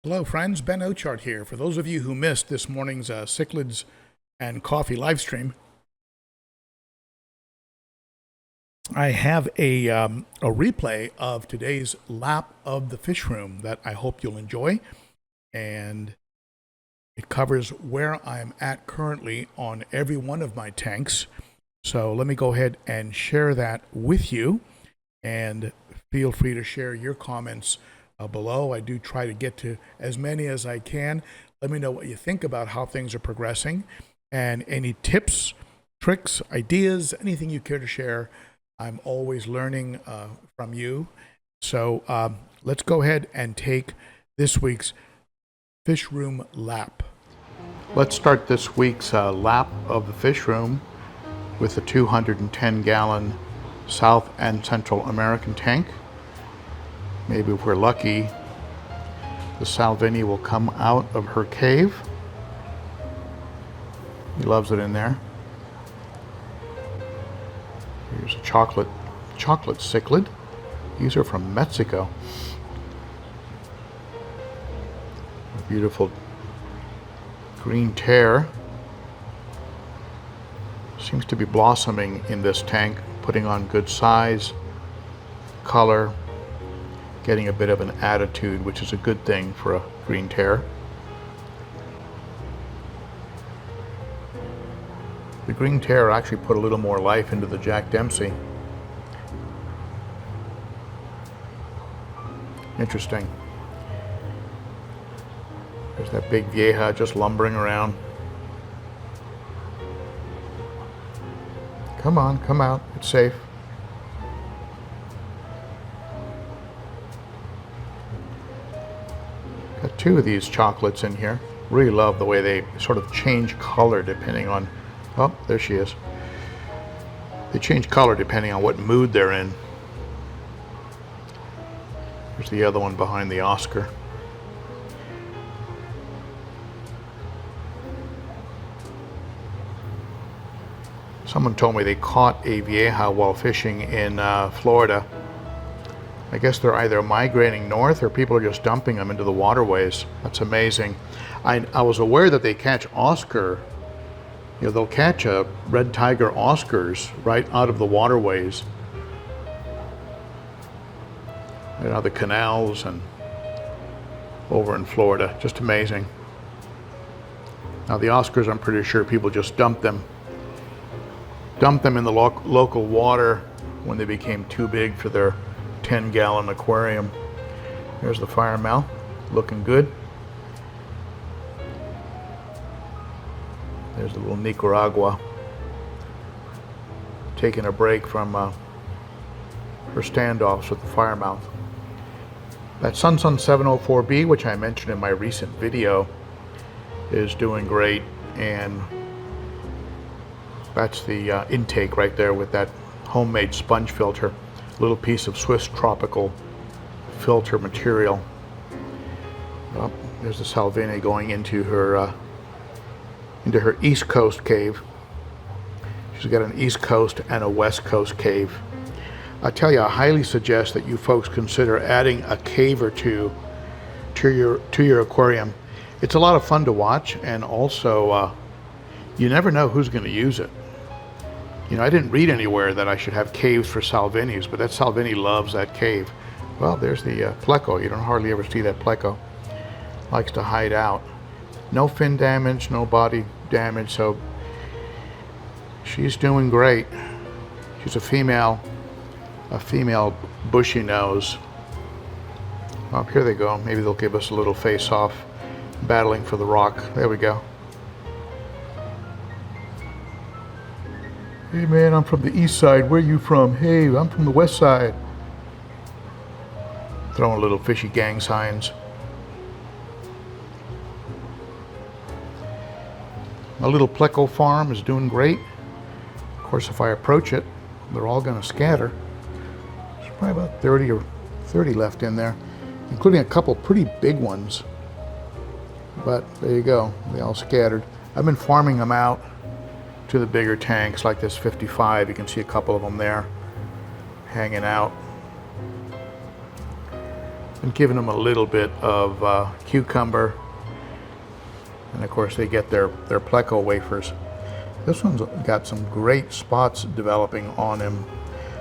Hello friends, Ben Ochart here. For those of you who missed this morning's cichlids and coffee live stream, I have a replay of today's lap of the fish room that I hope you'll enjoy, and it covers where I'm at currently on every one of my tanks. So let me go ahead and share that with you, and feel free to share your comments below. I do try to get to as many as I can. Let me know what you think about how things are progressing, and any tips, tricks, ideas, anything you care to share. I'm always learning from you. So let's go ahead and take this week's fish room lap. Let's start this week's lap of the fish room with the 210-gallon South and Central American tank. Maybe if we're lucky, the Salvini will come out of her cave. He loves it in there. Here's a chocolate cichlid. These are from Mexico. A beautiful green tear. Seems to be blossoming in this tank, putting on good size, color, getting a bit of an attitude, which is a good thing for a green tear. The green tear actually put a little more life into the Jack Dempsey. Interesting. There's that big vieja just lumbering around. Come on, come out, it's safe. Got two of these chocolates in here. Really love the way they sort of change color depending on, oh, there she is. They change color depending on what mood they're in. There's the other one behind the Oscar. Someone told me they caught a vieja while fishing in Florida. I guess they're either migrating north or people are just dumping them into the waterways. That's amazing. I was aware that they catch Oscar. You know, they'll catch red tiger Oscars right out of the waterways. You know, the canals and over in Florida. Just amazing. Now the Oscars, I'm pretty sure people just dumped them in the local water when they became too big for their 10-gallon aquarium. There's the fire mouth, looking good. There's the little Nicaragua taking a break from her standoffs with the fire mouth. That Sun 704B, which I mentioned in my recent video, is doing great, and that's the intake right there with that homemade sponge filter. Little piece of Swiss tropical filter material. Oh, there's the Salvini going into her East Coast cave. She's got an East Coast and a West Coast cave. I tell you, I highly suggest that you folks consider adding a cave or two to your aquarium. It's a lot of fun to watch, and also you never know who's going to use it. You know, I didn't read anywhere that I should have caves for Salvinis, but that Salvini loves that cave. Well, there's the Pleco. You don't hardly ever see that Pleco. Likes to hide out. No fin damage, no body damage, so she's doing great. She's a female bushy nose. Oh, here they go. Maybe they'll give us a little face-off, battling for the rock. There we go. Hey man, I'm from the east side. Where are you from? Hey, I'm from the west side. Throwing little fishy gang signs. My little Pleco farm is doing great. Of course, if I approach it, they're all going to scatter. There's probably about 30 left in there, including a couple pretty big ones. But there you go, they all scattered. I've been farming them out to the bigger tanks like this 55. You can see a couple of them there hanging out. and giving them a little bit of cucumber. And of course they get their Pleco wafers. This one's got some great spots developing on him,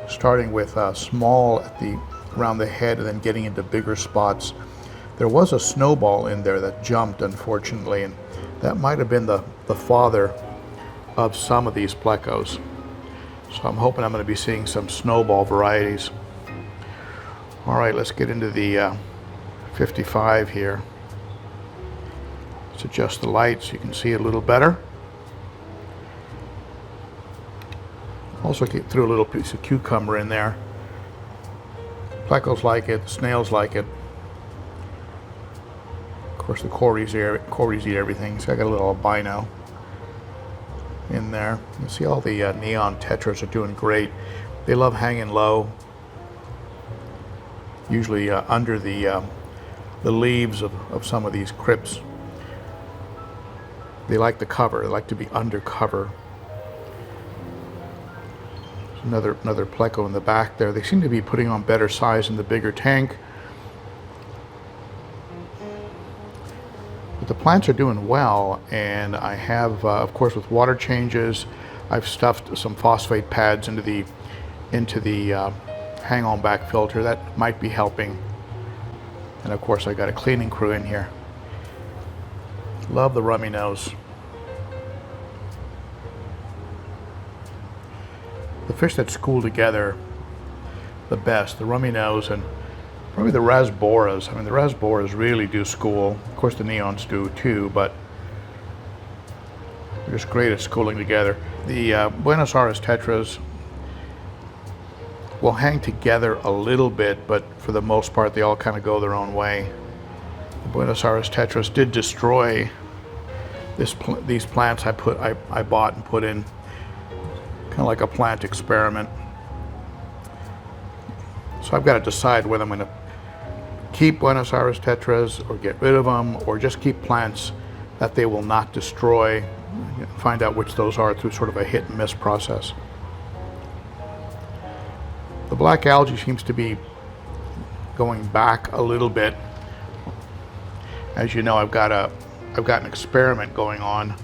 starting with small around the head and then getting into bigger spots. There was a snowball in there that jumped, unfortunately, and that might have been the father of some of these Plecos. So I'm hoping I'm going to be seeing some snowball varieties. All right, let's get into the 55 here. Let's adjust the light so you can see it a little better. Also threw a little piece of cucumber in there. Plecos like it, snails like it. Of course the Cories eat everything, so I got a little albino in there. You see all the neon tetras are doing great. They love hanging low, usually under the leaves of some of these crypts. They like the cover, they like to be under cover. Another Pleco in the back there. They seem to be putting on better size in the bigger tank. But the plants are doing well, and I have, of course, with water changes, I've stuffed some phosphate pads into the hang-on back filter. That might be helping. And of course, I got a cleaning crew in here. Love the rummy nose. The fish that school together the best, the rummy nose and probably the rasboras. I mean, the rasboras really do school. Of course, the neons do too, but they're just great at schooling together. The Buenos Aires tetras will hang together a little bit, but for the most part, they all kind of go their own way. The Buenos Aires tetras did destroy these plants I bought and put in, kind of like a plant experiment. So I've got to decide whether I'm going to keep Buenos Aires tetras or get rid of them, or just keep plants that they will not destroy. Find out which those are through sort of a hit and miss process. The black algae seems to be going back a little bit. As you know, I've got an experiment going on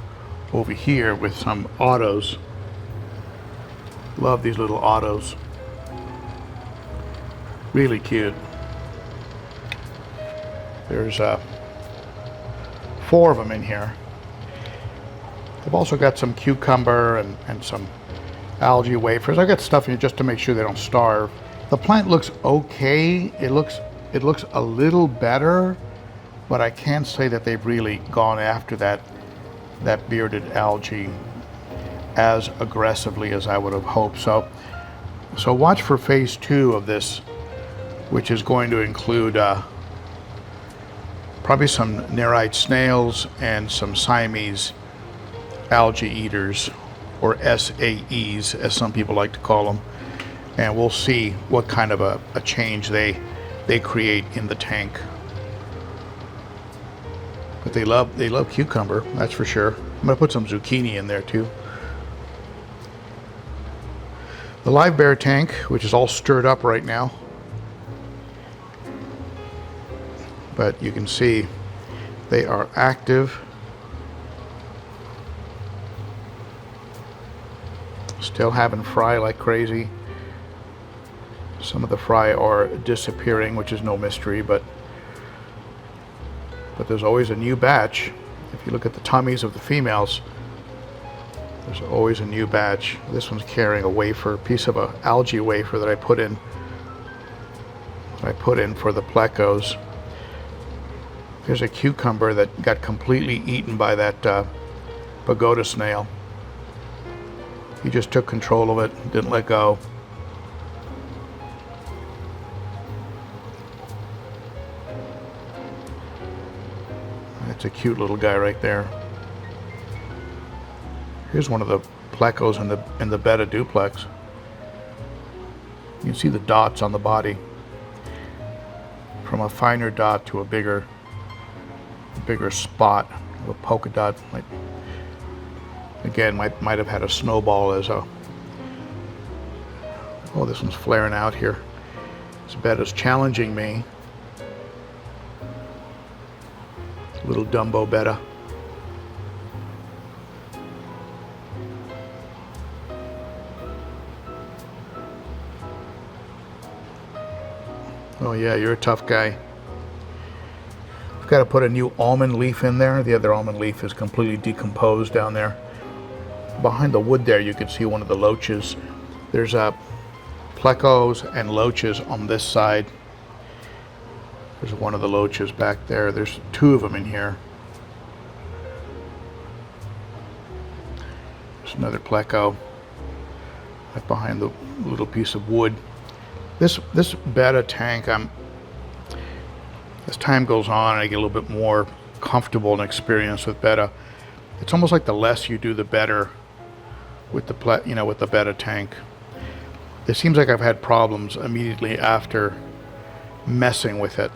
over here with some autos. Love these little autos. Really cute. There's 4 of them in here. I've also got some cucumber and some algae wafers. I got stuff in here just to make sure they don't starve. The plant looks okay. It looks a little better, but I can't say that they've really gone after that bearded algae as aggressively as I would have hoped. So watch for phase 2 of this, which is going to include probably some nerite snails and some Siamese algae eaters, or SAEs as some people like to call them, and we'll see what kind of a change they create in the tank. But they love cucumber, that's for sure. I'm going to put some zucchini in there too. The Livebearer tank, which is all stirred up right now, but you can see they are active. Still having fry like crazy. Some of the fry are disappearing, which is no mystery, but there's always a new batch. If you look at the tummies of the females, there's always a new batch. This one's carrying a wafer, piece of a algae wafer that I put in for the Plecos. There's a cucumber that got completely eaten by that pagoda snail. He just took control of it, didn't let go. That's a cute little guy right there. Here's one of the Plecos in the Betta duplex. You can see the dots on the body, from a finer dot to a bigger spot, a polka dot. Again, might have had a snowball as a... Oh, this one's flaring out here. This Betta's challenging me. Little Dumbo Betta. Oh yeah, you're a tough guy. I've got to put a new almond leaf in there. The other almond leaf is completely decomposed down there. Behind the wood there, you can see one of the loaches. There's plecos and loaches on this side. There's one of the loaches back there. There's two of them in here. There's another pleco right behind the little piece of wood. This Betta tank, as time goes on, I get a little bit more comfortable and experienced with Betta. It's almost like the less you do, the better with the with the Betta tank. It seems like I've had problems immediately after messing with it.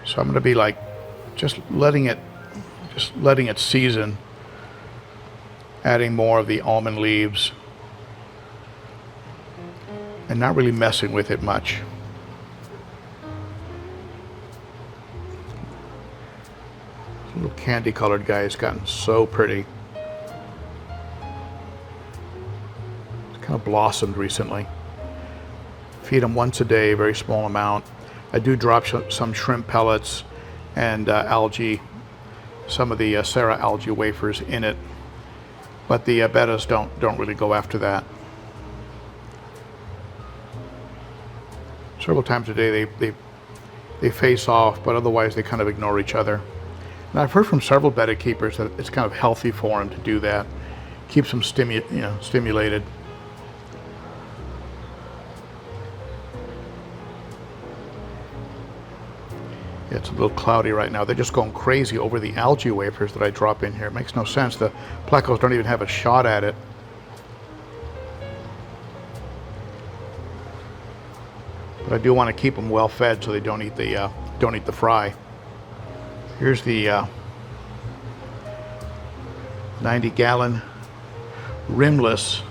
So I'm going to be like just letting it season, adding more of the almond leaves, and not really messing with it much. This little candy colored guy has gotten so pretty. It's kind of blossomed recently. Feed them once a day, very small amount. I do drop some shrimp pellets and algae, some of the Sarah algae wafers in it, but the Bettas don't really go after that. Several times a day they face off, but otherwise they kind of ignore each other. And I've heard from several Betta keepers that it's kind of healthy for them to do that. Keeps them stimulated. Yeah, it's a little cloudy right now. They're just going crazy over the algae wafers that I drop in here. It makes no sense. The plecos don't even have a shot at it. But I do want to keep them well fed so they don't eat the fry. Here's the 90-gallon rimless.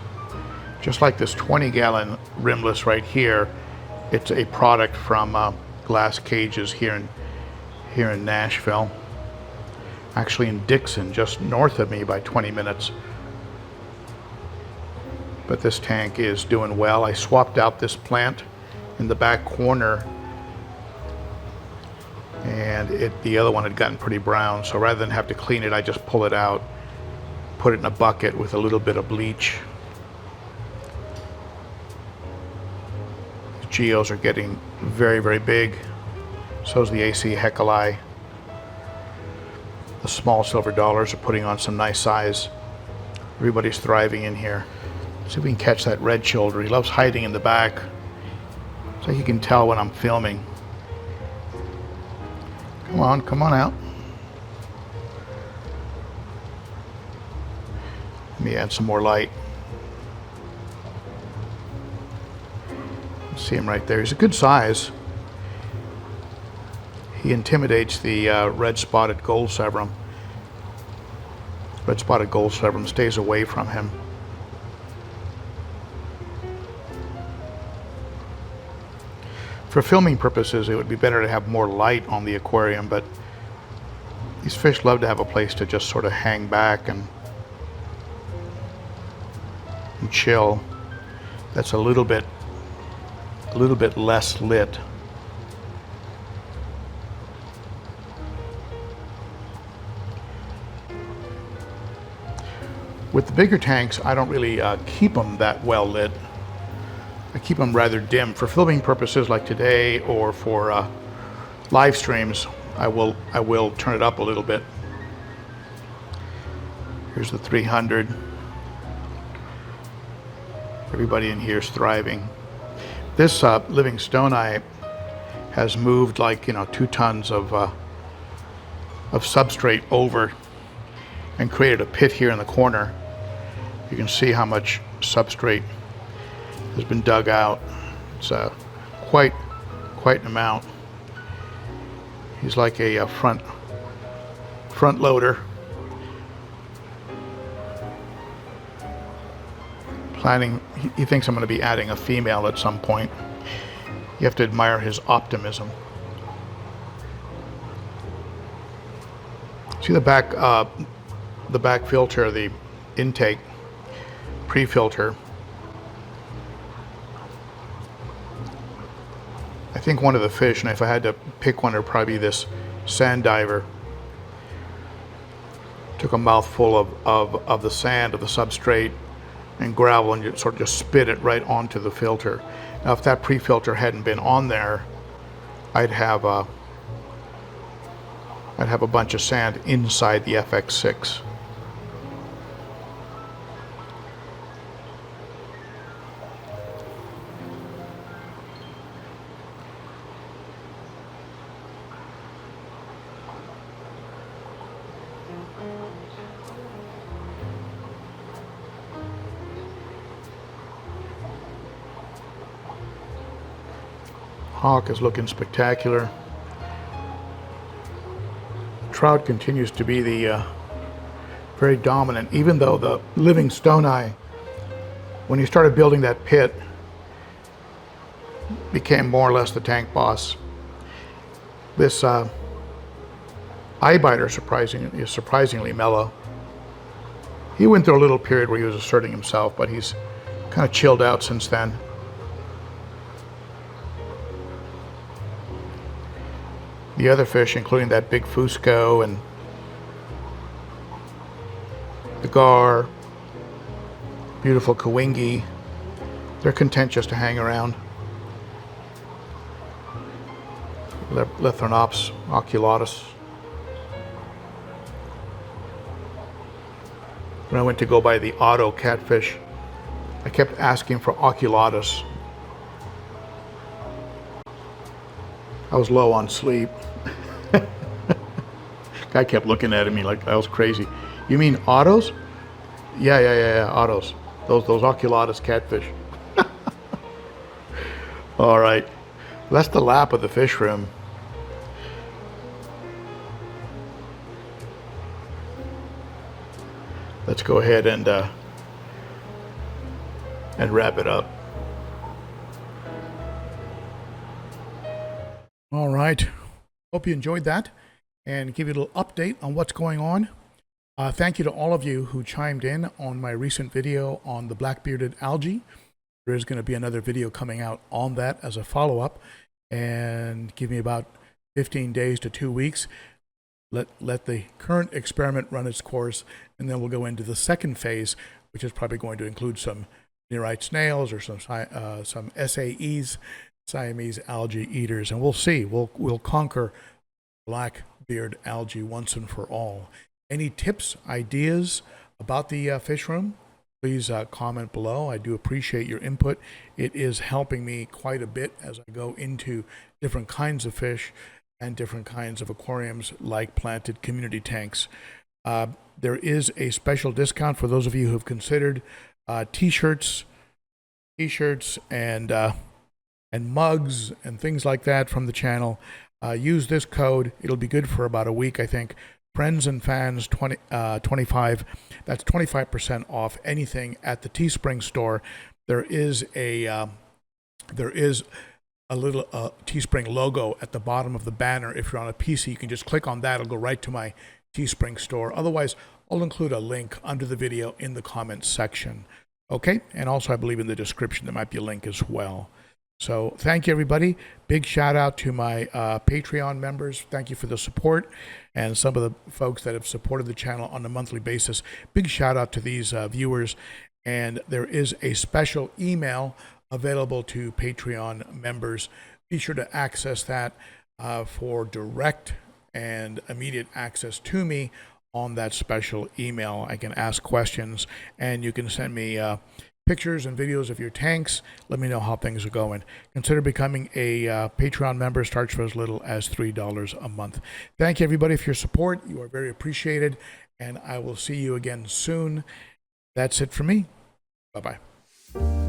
Just like this 20-gallon rimless right here, it's a product from Glass Cages here in Nashville. Actually in Dixon, just north of me by 20 minutes. But this tank is doing well. I swapped out this plant in the back corner, and the other one had gotten pretty brown, so rather than have to clean it, I just pull it out, put it in a bucket with a little bit of bleach. The geos are getting very, very big. So is the AQQA. The small silver dollars are putting on some nice size. Everybody's thriving in here. Let's see if we can catch that red shoulder. He loves hiding in the back, so you can tell when I'm filming. Come on out. Let me add some more light. See him right there. He's a good size. He intimidates the red-spotted gold severum. Red-spotted gold severum stays away from him. For filming purposes, it would be better to have more light on the aquarium, but these fish love to have a place to just sort of hang back and chill. That's a little bit less lit. With the bigger tanks, I don't really keep them that well lit. I keep them rather dim. For filming purposes like today, or for live streams, I will turn it up a little bit. Here's the 300. Everybody in here is thriving. This living stone eye has moved like 2 tons of substrate over and created a pit here in the corner. You can see how much substrate has been dug out. It's quite an amount. He's like a front loader. He thinks I'm going to be adding a female at some point. You have to admire his optimism. See the back filter, the intake pre-filter. I think one of the fish, and if I had to pick one, it would probably be this sand diver. Took a mouthful of the sand, of the substrate, and gravel, and you sort of just spit it right onto the filter. Now, if that pre-filter hadn't been on there, I'd have a bunch of sand inside the FX6. Hawk is looking spectacular. Trout continues to be the very dominant, even though the living stone eye, when he started building that pit, became more or less the tank boss. This eye biter is surprisingly mellow. He went through a little period where he was asserting himself, but he's kind of chilled out since then. The other fish, including that big Fusco and the gar, beautiful Kawingi, they're content just to hang around. Lithonops oculatus. When I went to go buy the OTO catfish, I kept asking for oculatus. I was low on sleep. Guy kept looking at me like I was crazy. You mean autos? Yeah, autos. Those oculatus catfish. All right, that's the lap of the fish room. Let's go ahead and wrap it up. All right. Hope you enjoyed that and give you a little update on what's going on. Thank you to all of you who chimed in on my recent video on the black-bearded algae. There is going to be another video coming out on that as a follow-up, and give me about 15 days to 2 weeks. Let the current experiment run its course, and then we'll go into the second phase, which is probably going to include some nearite snails or some SAEs, Siamese algae eaters, and we'll see. We'll conquer black-beard algae once and for all. Any tips, ideas about the fish room, please comment below. I do appreciate your input. It is helping me quite a bit as I go into different kinds of fish and different kinds of aquariums like planted community tanks. There is a special discount for those of you who have considered t-shirts and mugs and things like that from the channel. Use this code. It'll be good for about a week, I think. Friends and Fans 25. That's 25% off anything at the Teespring store. There is a little Teespring logo at the bottom of the banner. If you're on a PC, you can just click on that. It'll go right to my Teespring store. Otherwise, I'll include a link under the video in the comments section. Okay, and also I believe in the description there might be a link as well. So thank you, everybody. Big shout out to my Patreon members. Thank you for the support, and some of the folks that have supported the channel on a monthly basis. Big shout out to these viewers. And there is a special email available to Patreon members. Be sure to access that for direct and immediate access to me on that special email. I can ask questions, and you can send me pictures and videos of your tanks. Let me know how things are going. Consider becoming a Patreon member. Starts for as little as $3 a month. Thank you, everybody, for your support. You are very appreciated, and I will see you again soon. That's it for me. Bye-bye.